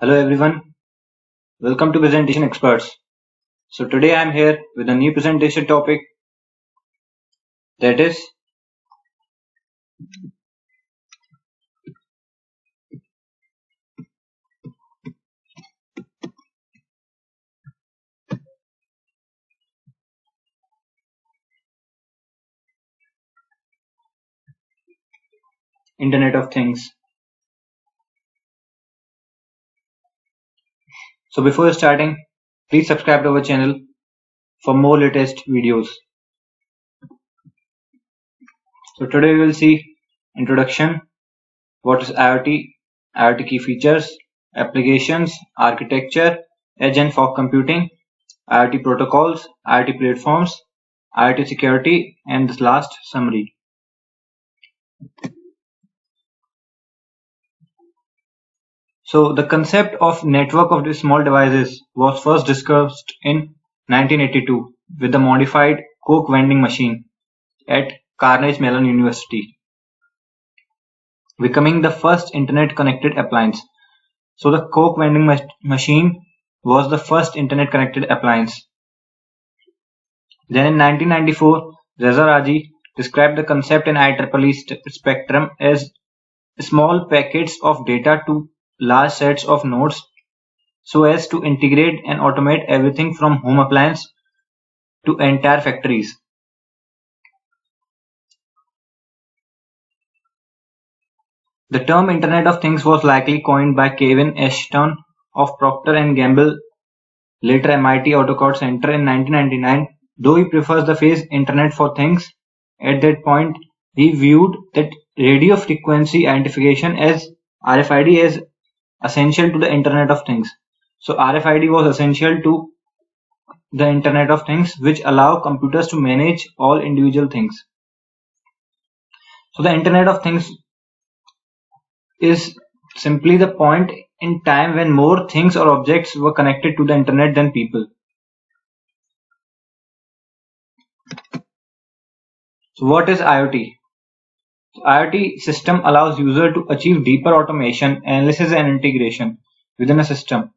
Hello everyone, welcome to Presentation Experts. So today I am here with a new presentation topic, that is Internet of Things. So before starting, please subscribe to our channel for more latest videos. So today we will see introduction, what is IoT, IoT key features, applications, architecture, edge and fog computing, IoT protocols, IoT platforms, IoT security, and this last summary. So the concept of network of these small devices was first discussed in 1982 with the modified Coke vending machine at Carnegie Mellon University, becoming the first internet-connected appliance. So the Coke vending machine was the first internet-connected appliance. Then in 1994, Reza Raji described the concept in IEEE spectrum as small packets of data to large sets of nodes so as to integrate and automate everything from home appliance to entire factories. The term Internet of Things was likely coined by Kevin Ashton of Procter and Gamble, later MIT Autocad Center in 1999. Though he prefers the phrase Internet for Things, at that point he viewed that radio frequency identification as RFID as essential to the Internet of Things. So RFID was essential to the Internet of Things, which allow computers to manage all individual things. So the Internet of Things is simply the point in time when more things or objects were connected to the internet than people. So what is IoT? IoT system allows user to achieve deeper automation, analysis and integration within a system.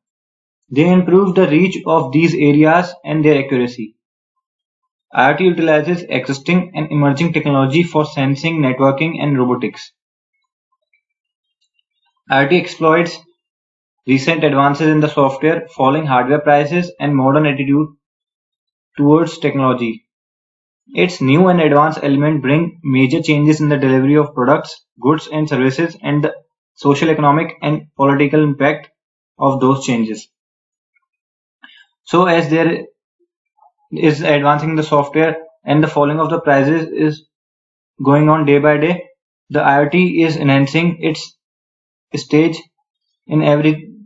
They improve the reach of these areas and their accuracy. IoT utilizes existing and emerging technology for sensing, networking and robotics. IoT exploits recent advances in the software, falling hardware prices, and modern attitude towards technology. Its new and advanced elements bring major changes in the delivery of products, goods, and services, and the social, economic, and political impact of those changes. So, as there is advancing the software and the falling of the prices is going on day by day, the IoT is enhancing its stage in every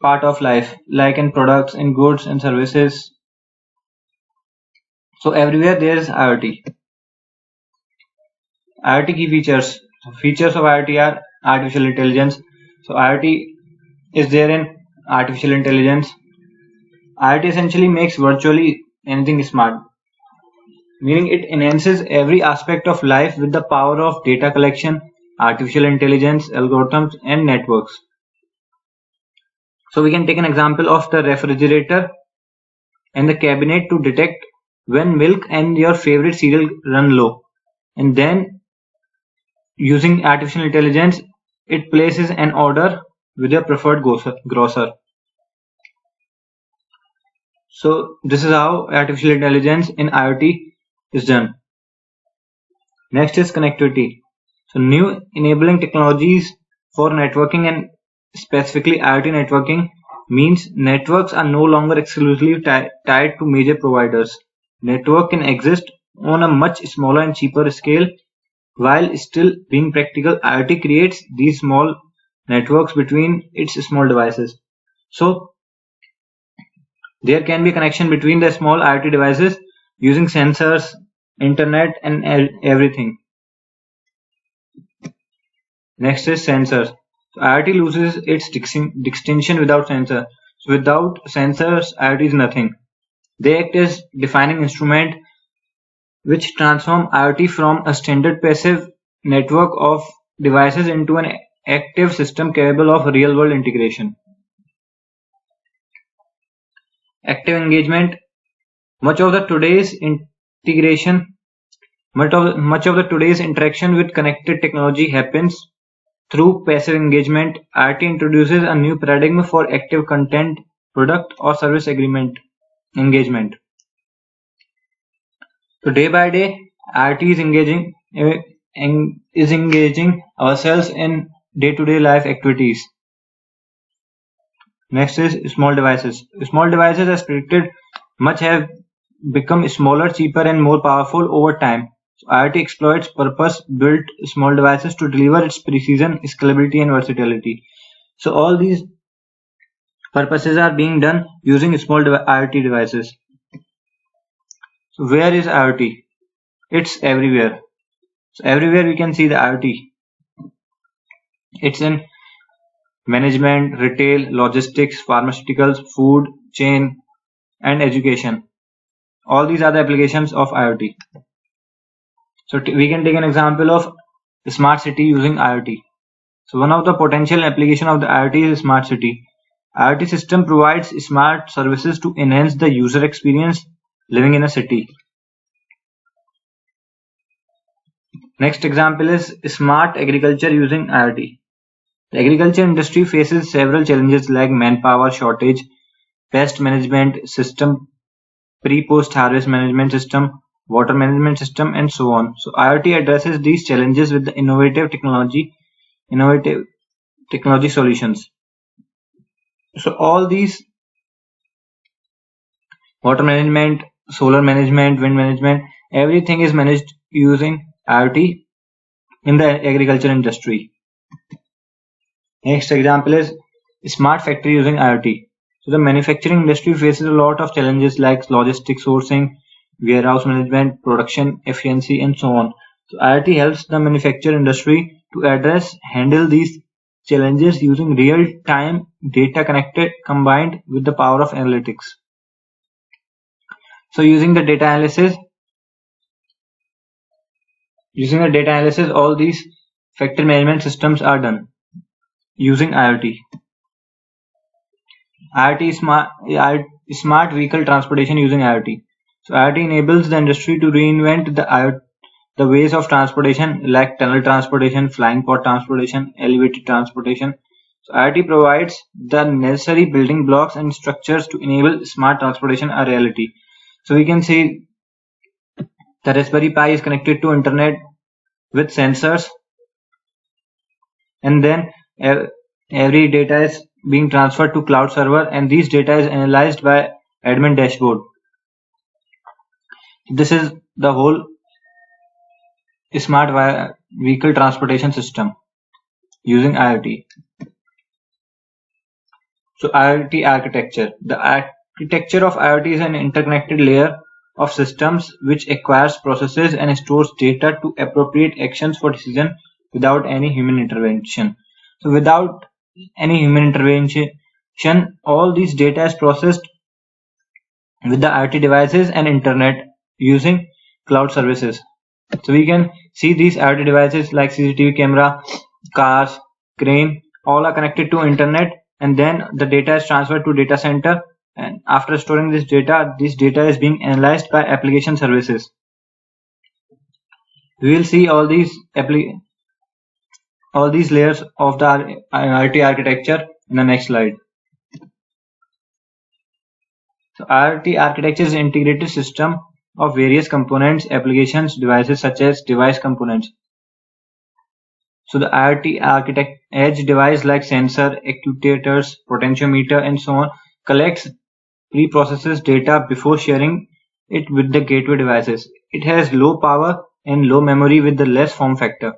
part of life, like in products, in goods and services. So everywhere there is IoT. IoT key features. So features of IoT are artificial intelligence. So IoT is there in artificial intelligence. IoT essentially makes virtually anything smart, meaning it enhances every aspect of life with the power of data collection, artificial intelligence, algorithms, and networks. So we can take an example of the refrigerator and the cabinet to detect when milk and your favorite cereal run low, and then using artificial intelligence it places an order with your preferred grocer. So this is how artificial intelligence in IoT is done. Next is connectivity. So new enabling technologies for networking, and specifically IoT networking, means networks are no longer exclusively tied to major providers. Network can exist on a much smaller and cheaper scale while still being practical. IoT creates these small networks between its small devices. So there can be a connection between the small IoT devices using sensors, internet, and everything. Next is sensors. So IoT loses its distinction without sensor. So without sensors, IoT is nothing. They act as defining instrument which transform IoT from a standard passive network of devices into an active system capable of real-world integration. Active engagement. Much of the today's interaction with connected technology happens through passive engagement. IoT introduces a new paradigm for active content, product or service engagement. So day by day, IoT is engaging ourselves in day-to-day life activities. Next is small devices. Small devices, as predicted, much have become smaller, cheaper, and more powerful over time. So IoT exploits purpose-built small devices to deliver its precision, scalability, and versatility. So all these purposes are being done using small IoT devices. So where is IoT? It's everywhere. So everywhere we can see the IoT. It's in management, retail, logistics, pharmaceuticals, food chain, and education. All these are the applications of IoT. So we can take an example of the smart city using IoT. So one of the potential application of the IoT is smart city. IoT system provides smart services to enhance the user experience living in a city. Next example is smart agriculture using IoT. The agriculture industry faces several challenges like manpower shortage, pest management system, pre-post harvest management system, water management system, and so on. So IoT addresses these challenges with the innovative technology solutions. So all these water management, solar management, wind management, everything is managed using IoT in the agriculture industry. Next example is smart factory using IoT. So the manufacturing industry faces a lot of challenges like logistics sourcing, warehouse management, production efficiency, and so on. So IoT helps the manufacturing industry to handle these challenges using real-time data combined with the power of analytics. So using the data analysis, all these factory management systems are done using IoT. Smart vehicle transportation using IoT. So IoT enables the industry to reinvent the ways of transportation like tunnel transportation, flying pod transportation, elevated transportation. So IoT provides the necessary building blocks and structures to enable smart transportation a reality. So we can see the Raspberry Pi is connected to internet with sensors, and then every data is being transferred to cloud server, and these data is analyzed by admin dashboard. This is the whole smart vehicle transportation system using IoT. So IoT architecture. The architecture of IoT is an interconnected layer of systems which acquires, processes, and stores data to appropriate actions for decision without any human intervention. So without any human intervention, all these data is processed with the IoT devices and internet using cloud services. So we can see these IoT devices like CCTV camera, cars, crane, all are connected to internet, and then the data is transferred to data center, and after storing this data is being analyzed by application services. We will see all these layers of the IoT architecture in the next slide. So IoT architecture is an integrated system of various components, applications, devices such as device components. So the IoT architect edge device like sensor, actuators, potentiometer, and so on collects, pre-processes data before sharing it with the gateway devices. It has low power and low memory with the less form factor.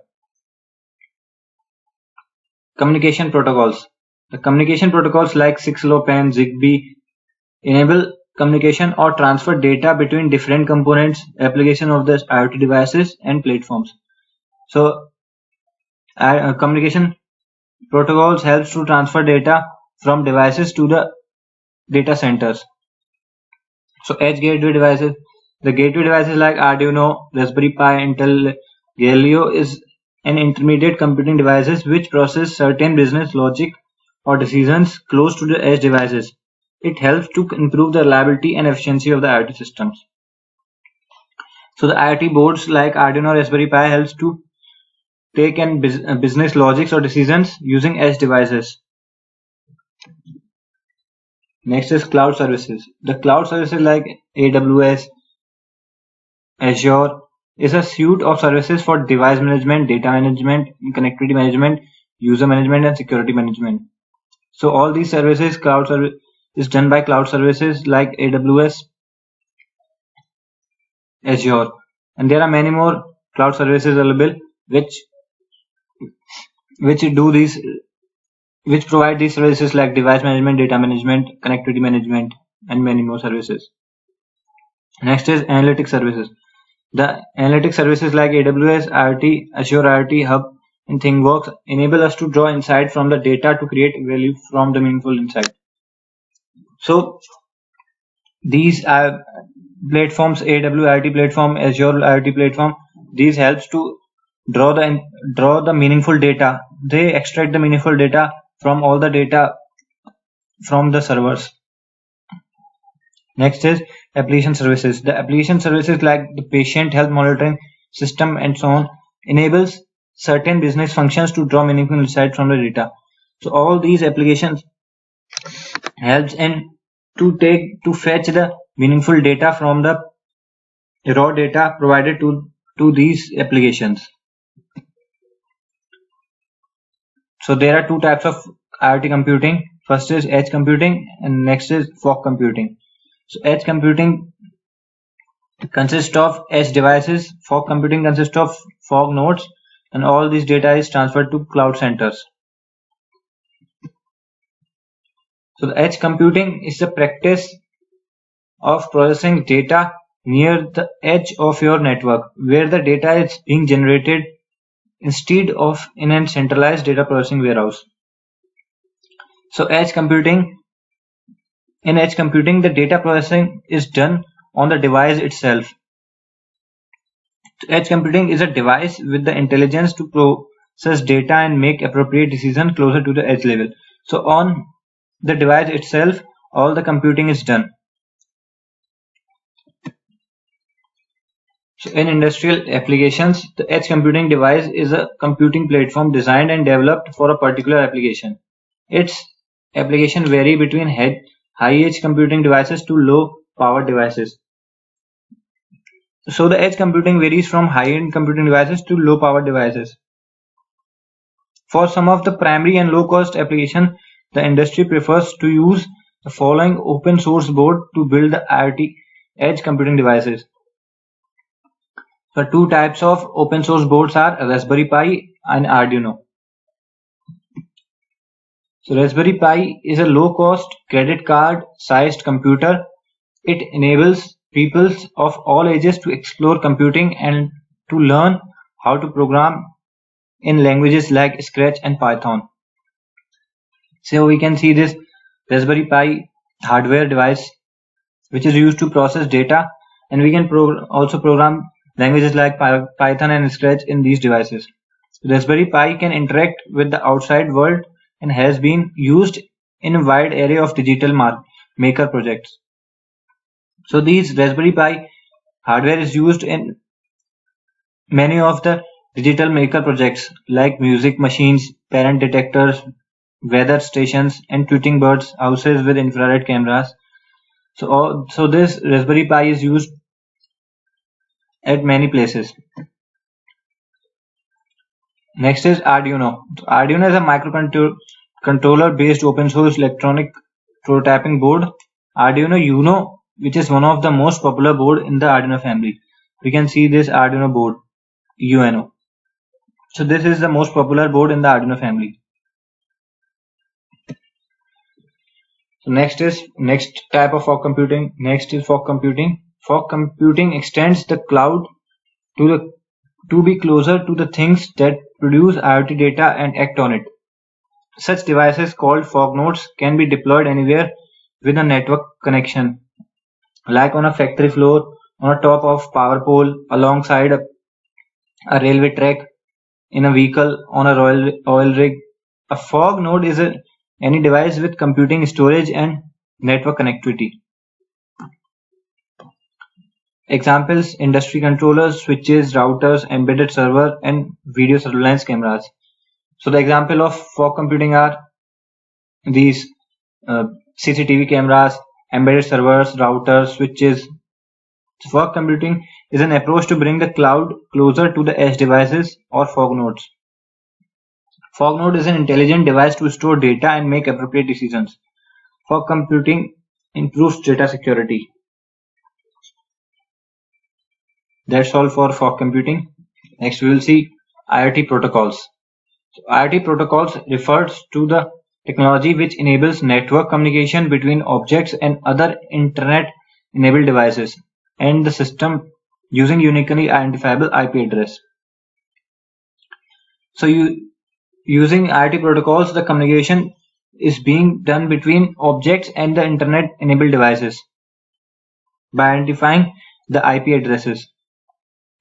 Communication protocols. The communication protocols like 6LoWPAN, ZigBee enable communication or transfer data between different components, application of the IoT devices and platforms. So communication protocols helps to transfer data from devices to the data centers. So edge gateway devices. The gateway devices like Arduino, Raspberry Pi, Intel Galileo is and intermediate computing devices which process certain business logic or decisions close to the edge devices. It helps to improve the reliability and efficiency of the IoT systems. So the IoT boards like Arduino or Raspberry Pi helps to take in business logics or decisions using edge devices. Next is cloud services. The cloud services like AWS, Azure is a suite of services for device management, data management, connectivity management, user management, and security management. So all these services, cloud service is done by cloud services like AWS, Azure, and there are many more cloud services available which provide these services like device management, data management, connectivity management, and many more services. Next is analytics services. The analytics services like AWS IoT, Azure IoT Hub, and ThingWorks enable us to draw insight from the data to create value from the meaningful insight. So these platforms, AWS IoT platform, Azure IoT platform, these helps to draw the meaningful data. They extract the meaningful data from all the data from the servers. Next is application services. The application services like the patient health monitoring system and so on enables certain business functions to draw meaningful insight from the data. So all these applications helps in to fetch the meaningful data from the raw data provided to these applications. So there are two types of IoT computing. First is edge computing and next is fog computing. So edge computing consists of edge devices, fog computing consists of fog nodes, and all this data is transferred to cloud centers. So the edge computing is the practice of processing data near the edge of your network, where the data is being generated instead of in a centralized data processing warehouse. So in edge computing, the data processing is done on the device itself. Edge computing is a device with the intelligence to process data and make appropriate decisions closer to the edge level. So on the device itself, all the computing is done. So in industrial applications, the edge computing device is a computing platform designed and developed for a particular application. Its application vary between high-edge computing devices to low-power devices. So the edge computing varies from high-end computing devices to low-power devices. For some of the primary and low-cost applications, the industry prefers to use the following open source board to build the IoT edge computing devices. The two types of open source boards are Raspberry Pi and Arduino. So Raspberry Pi is a low-cost credit card-sized computer. It enables people of all ages to explore computing and to learn how to program in languages like Scratch and Python. So we can see this Raspberry Pi hardware device which is used to process data, and we can also program languages like Python and Scratch in these devices. Raspberry Pi can interact with the outside world and has been used in a wide array of digital maker projects. So these Raspberry Pi hardware is used in many of the digital maker projects like music machines, parent detectors, weather stations, and tweeting birds houses with infrared cameras. So this Raspberry Pi is used at many places. Next is Arduino. Arduino is a microcontroller based open source electronic prototyping board. Arduino Uno, which is one of the most popular board in the Arduino family. We can see this Arduino board, UNO. So this is the most popular board in the Arduino family. So next type of fog computing. Next is fog computing. Fog computing extends the cloud to be closer to the things that produce IoT data and act on it. Such devices called fog nodes can be deployed anywhere with a network connection, like on a factory floor, on a top of power pole, alongside a railway track, in a vehicle, on a oil rig. A fog node is any device with computing, storage, and network connectivity. Examples: industry controllers, switches, routers, embedded server, and video surveillance cameras. So the example of fog computing are these CCTV cameras, embedded servers, routers, switches. Fog computing is an approach to bring the cloud closer to the edge devices or fog nodes. Fog node is an intelligent device to store data and make appropriate decisions. Fog computing improves data security. That's all for fog computing. Next we will see IoT protocols. So, IoT protocols refers to the technology which enables network communication between objects and other internet-enabled devices and the system using uniquely identifiable IP address. So using IoT protocols, the communication is being done between objects and the internet-enabled devices by identifying the IP addresses.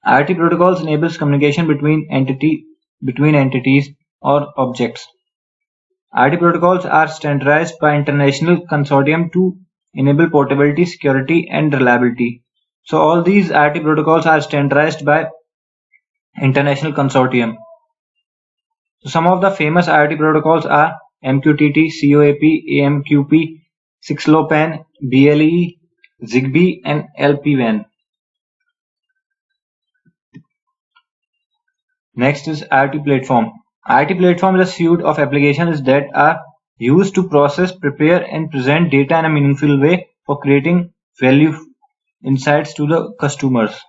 IoT protocols enables communication between entities or objects. IoT protocols are standardized by international consortium to enable portability, security, and reliability. So all these IoT protocols are standardized by international consortium. So some of the famous IoT protocols are MQTT, COAP, AMQP, 6LoWPAN, BLE, ZigBee, and LPWAN. Next is IoT platform. IoT platform is a suite of applications that are used to process, prepare, and present data in a meaningful way for creating value insights to the customers.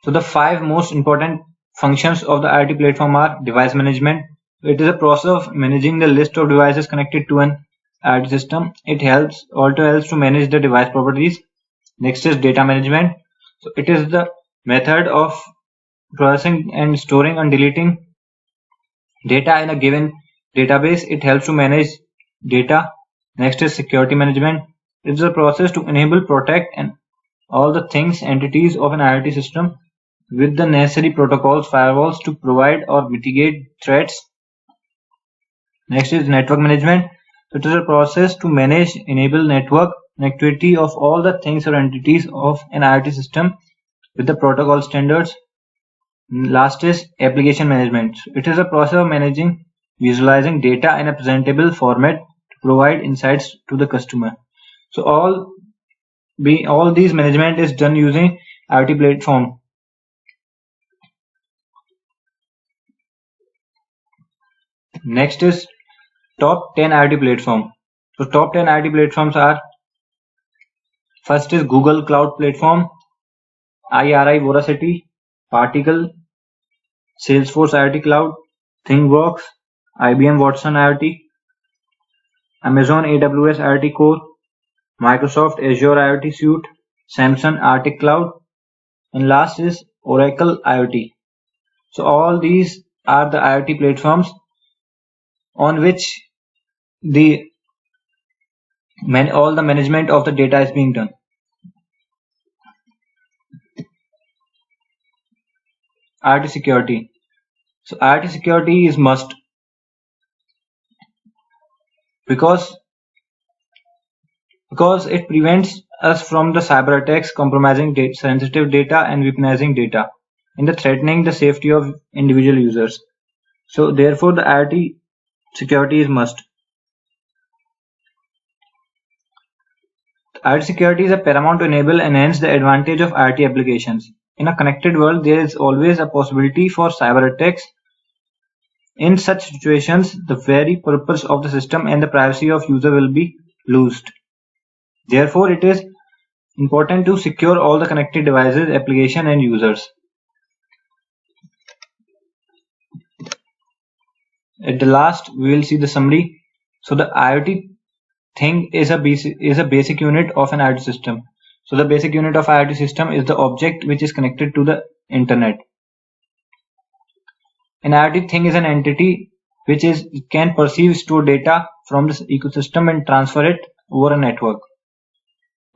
So the 5 most important functions of the IoT platform are device management. It is a process of managing the list of devices connected to an IoT system. It also helps to manage the device properties. Next is data management. So it is the method of processing and storing and deleting data in a given database. It helps to manage data. Next is security management. It is a process to enable, protect, and all the things, entities of an IoT system with the necessary protocols, firewalls to provide or mitigate threats. Next is network management. It is a process to manage, enable network connectivity of all the things or entities of an IoT system with the protocol standards. Last is application management. It is a process of managing, visualizing data in a presentable format to provide insights to the customer. So all these management is done using IoT platform. Next is top 10 IoT platform. So top 10 IoT platforms are: first is Google Cloud Platform, IRI Voracity, Particle, Salesforce IoT Cloud, ThingWorx, IBM Watson IoT, Amazon AWS IoT Core, Microsoft Azure IoT Suite, Samsung Arctic Cloud, and last is Oracle IoT. So all these are the IoT platforms on which all the management of the data is being done. IoT security. So IoT security is must because it prevents us from the cyber attacks, compromising sensitive data and weaponizing data, and threatening the safety of individual users. So therefore the IoT security is must. IoT security is a paramount to enable and enhance the advantage of IoT applications. In a connected world, there is always a possibility for cyber attacks. In such situations, the very purpose of the system and the privacy of user will be lost. Therefore, it is important to secure all the connected devices, application, and users. At the last, we will see the summary. So the IoT thing is a basic unit of an IoT system. So the basic unit of IoT system is the object which is connected to the internet. An IoT thing is an entity which can perceive, store data from this ecosystem and transfer it over a network.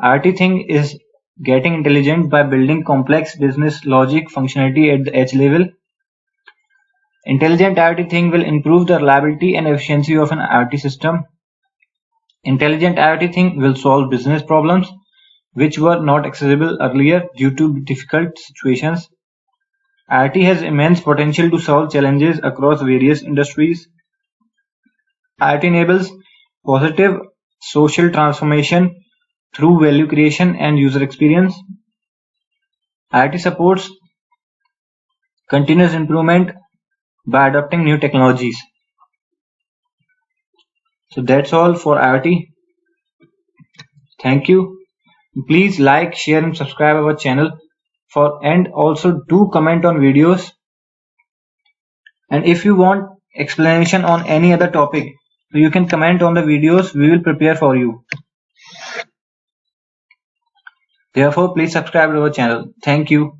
IoT thing is getting intelligent by building complex business logic functionality at the edge level Intelligent IoT thing will improve the reliability and efficiency of an IoT system. Intelligent IoT thing will solve business problems which were not accessible earlier due to difficult situations. IoT has immense potential to solve challenges across various industries. IoT enables positive social transformation through value creation and user experience. IoT supports continuous improvement by adopting new technologies. So that's all for IoT. Thank you. Please like, share and subscribe our channel and also do comment on videos. And if you want explanation on any other topic, so you can comment on the videos, we will prepare for you. Therefore, please subscribe to our channel. Thank you.